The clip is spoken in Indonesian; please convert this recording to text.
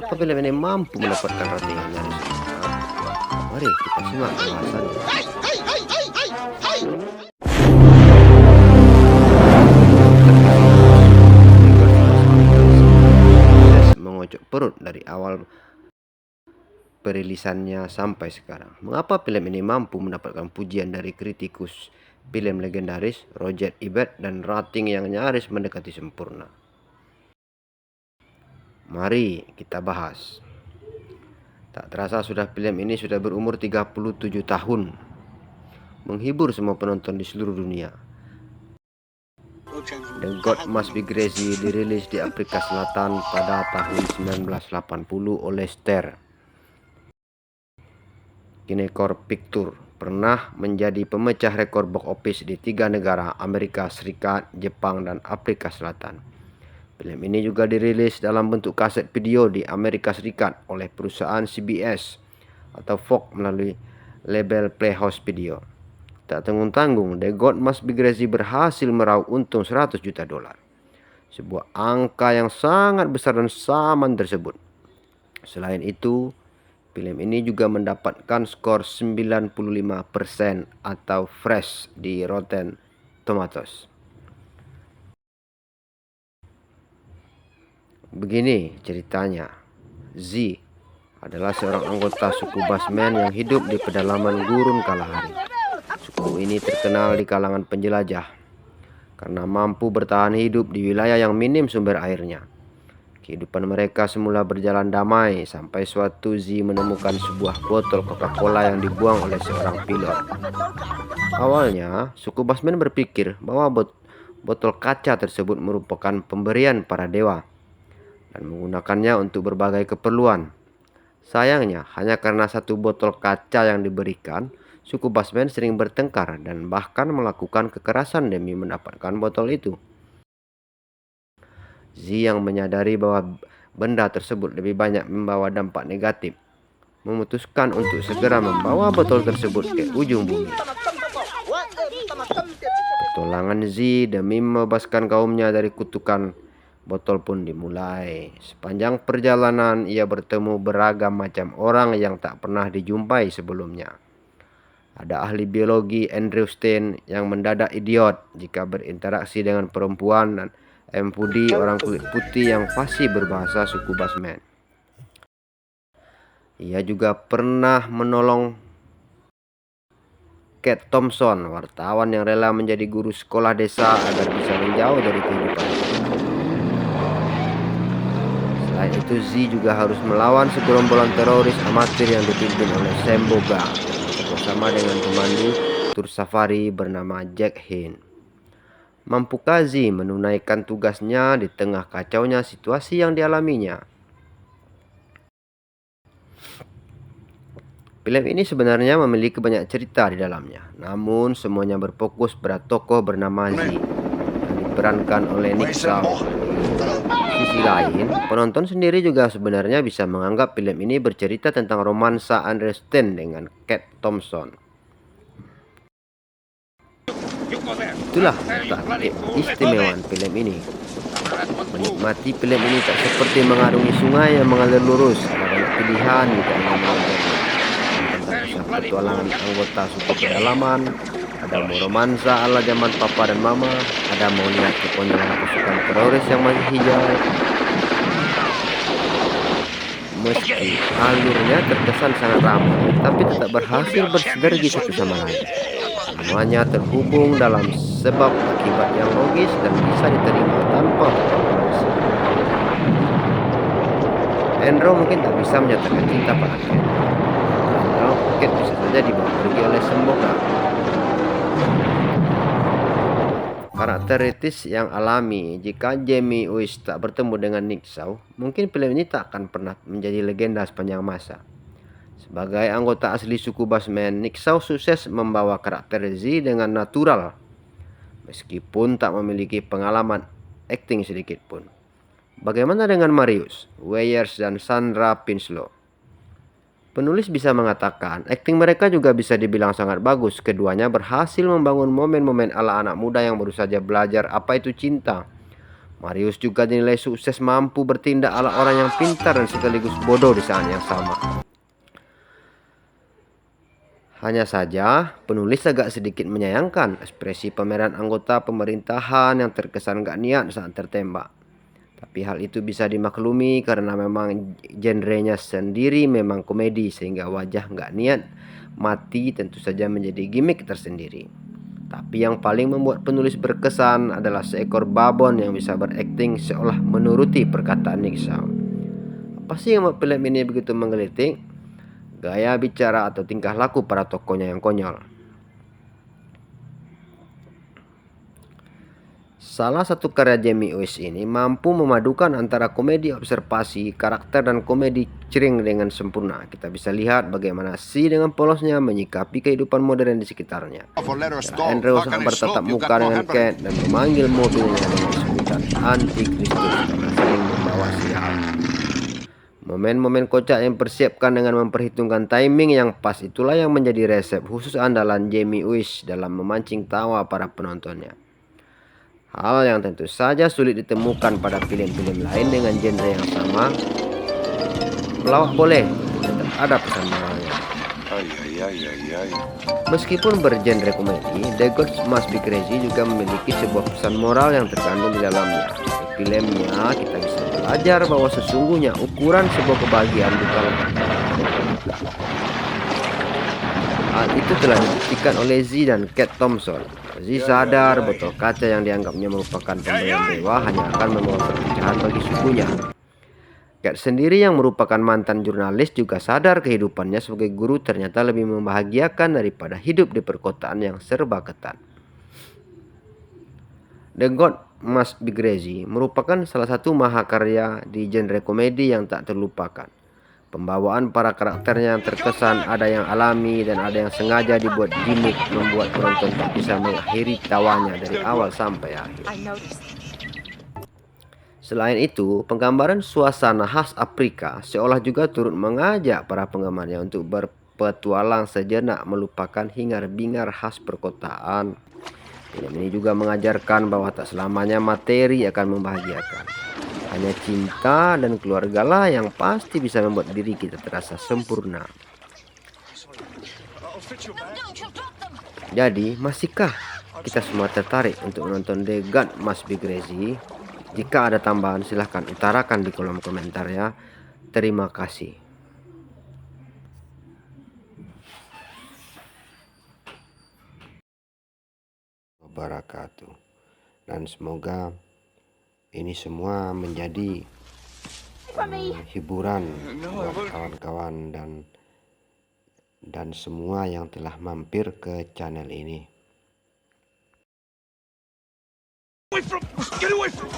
Mengapa film ini mampu mendapatkan rating yang nyaris sempurna? Mari kita simak pembahasannya. Sukses mengocok perut dari awal perilisannya sampai sekarang. Mengapa film ini mampu mendapatkan pujian dari kritikus film legendaris Roger Ebert dan rating yang nyaris mendekati sempurna? Mari kita bahas. Tak terasa film ini sudah berumur 37 tahun, menghibur semua penonton di seluruh dunia. The God Must Be Crazy dirilis di Afrika Selatan pada tahun 1980 oleh Star. Kinecore Pictures pernah menjadi pemecah rekor box office di 3 negara, Amerika Serikat, Jepang, dan Afrika Selatan. Film ini juga dirilis dalam bentuk kaset video di Amerika Serikat oleh perusahaan CBS atau Fox melalui label Playhouse Video. Tak tanggung-tanggung, The God Must Be Crazy berhasil meraup untung $100 juta. Sebuah angka yang sangat besar dan zaman tersebut. Selain itu, film ini juga mendapatkan skor 95% atau fresh di Rotten Tomatoes. Begini ceritanya. Z adalah seorang anggota suku Basmen yang hidup di pedalaman gurun Kalahari. Suku ini terkenal di kalangan penjelajah karena mampu bertahan hidup di wilayah yang minim sumber airnya. Kehidupan mereka semula berjalan damai sampai suatu Z menemukan sebuah botol Coca-Cola yang dibuang oleh seorang pilot. Awalnya, suku Basmen berpikir bahwa botol kaca tersebut merupakan pemberian para dewa dan menggunakannya untuk berbagai keperluan. Sayangnya, hanya karena satu botol kaca yang diberikan, suku Basmen sering bertengkar dan bahkan melakukan kekerasan demi mendapatkan botol itu. Z yang menyadari bahwa benda tersebut lebih banyak membawa dampak negatif, memutuskan untuk segera membawa botol tersebut ke ujung bumi. Petualangan Z demi membebaskan kaumnya dari kutukan botol pun dimulai. Sepanjang perjalanan ia bertemu beragam macam orang yang tak pernah dijumpai sebelumnya. Ada ahli biologi Andrew Stein yang mendadak idiot jika berinteraksi dengan perempuan, dan Empudi, orang kulit putih yang fasih berbahasa suku Basmen. Ia juga pernah menolong Kate Thompson, wartawan yang rela menjadi guru sekolah desa agar bisa menjauh dari kehidupan. Selain itu, Z juga harus melawan segerombolan teroris amatir yang dipimpin oleh Sam Boga bersama dengan pemandu tur safari bernama Jack Hind. Mampukah Z menunaikan tugasnya di tengah kacaunya situasi yang dialaminya? Film ini sebenarnya memiliki banyak cerita di dalamnya, namun semuanya berfokus pada tokoh bernama Z yang diperankan oleh Nick Shaw. Sisi lain, penonton sendiri juga sebenarnya bisa menganggap film ini bercerita tentang romansa Andrew Stein dengan Kate Thompson. Itulah keistimewaan film ini. Menikmati film ini tak seperti mengarungi sungai yang mengalir lurus. Ada banyak pilihan jika ingin menontonnya. Tentang kisah petualangan anggota suku pedalaman, ada mau romansa ala zaman papa dan mama, ada mau lihat kekonyolan pasukan teroris yang masih hijau. Meski alurnya terkesan sangat ramai, tapi tetap berhasil bersinergi satu sama lain. Semuanya terhubung dalam sebab akibat yang logis dan bisa diterima tanpa kontroversi. Andrew mungkin tak bisa menyatakan cinta pada Kate. Kate bisa saja dibawa pergi oleh Semboga. Karakteritis yang alami. Jika Jamie West tak bertemu dengan Nick Shaw, mungkin film ini tak akan pernah menjadi legenda sepanjang masa. Sebagai anggota asli suku Basmen, Nick Shaw sukses membawa karakter Z dengan natural, meskipun tak memiliki pengalaman akting sedikit pun. Bagaimana dengan Marius, Weyers, dan Sandra Pinslow? Penulis bisa mengatakan akting mereka juga bisa dibilang sangat bagus. Keduanya berhasil membangun momen-momen ala anak muda yang baru saja belajar apa itu cinta, Marius juga dinilai sukses mampu bertindak ala orang yang pintar dan sekaligus bodoh di saat yang sama. Hanya saja, penulis agak sedikit menyayangkan ekspresi pameran anggota pemerintahan yang terkesan gak niat saat tertembak. Tapi hal itu bisa dimaklumi karena memang genrenya sendiri memang komedi, sehingga wajah gak niat mati tentu saja menjadi gimmick tersendiri. Tapi yang paling membuat penulis berkesan adalah seekor babon yang bisa berakting seolah menuruti perkataan Nick Shaw. Apa sih yang membuat film ini begitu menggelitik? Gaya bicara atau tingkah laku para tokohnya yang konyol. Salah satu karya Jamie Uys ini mampu memadukan antara komedi observasi karakter dan komedi cering dengan sempurna. Kita bisa lihat bagaimana Si dengan polosnya menyikapi kehidupan modern di sekitarnya. Andrews bertatap muka dengan Kate dan memanggil mobilnya dengan sebutan antikristus karena sering membawa sial. Momen-momen kocak yang dipersiapkan dengan memperhitungkan timing yang pas itulah yang menjadi resep khusus andalan Jamie Uys dalam memancing tawa para penontonnya. Hal yang tentu saja sulit ditemukan pada film-film lain dengan genre yang sama. Pelawak boleh, tetap ada pesan moralnya. Meskipun bergenre komedi, The Gods Must Be Crazy juga memiliki sebuah pesan moral yang terkandung di dalamnya. Di filmnya kita bisa belajar bahwa sesungguhnya ukuran sebuah kebahagiaan bukanlah hal itu telah dibuktikan oleh Z dan Kate Thompson. Z sadar botol kaca yang dianggapnya merupakan pemberian dewa hanya akan membawa perpecahan bagi sukunya. Kate sendiri yang merupakan mantan jurnalis juga sadar kehidupannya sebagai guru ternyata lebih membahagiakan daripada hidup di perkotaan yang serba ketat. The God Must Be Crazy merupakan salah satu mahakarya di genre komedi yang tak terlupakan. Pembawaan para karakternya yang terkesan ada yang alami dan ada yang sengaja dibuat gimmick, membuat penonton tak bisa mengakhiri tawanya dari awal sampai akhir. Selain itu, penggambaran suasana khas Afrika seolah juga turut mengajak para penggemarnya untuk berpetualang sejenak melupakan hingar-bingar khas perkotaan. Film ini juga mengajarkan bahwa tak selamanya materi akan membahagiakan. Hanya cinta dan keluargalah yang pasti bisa membuat diri kita terasa sempurna. Jadi, masihkah kita semua tertarik untuk menonton The God Must Be Crazy? Jika ada tambahan silahkan utarakan di kolom komentar ya. Terima kasih. Wabarakatuh. Dan semoga ini semua menjadi hiburan buat kawan-kawan dan semua yang telah mampir ke channel ini. Get away from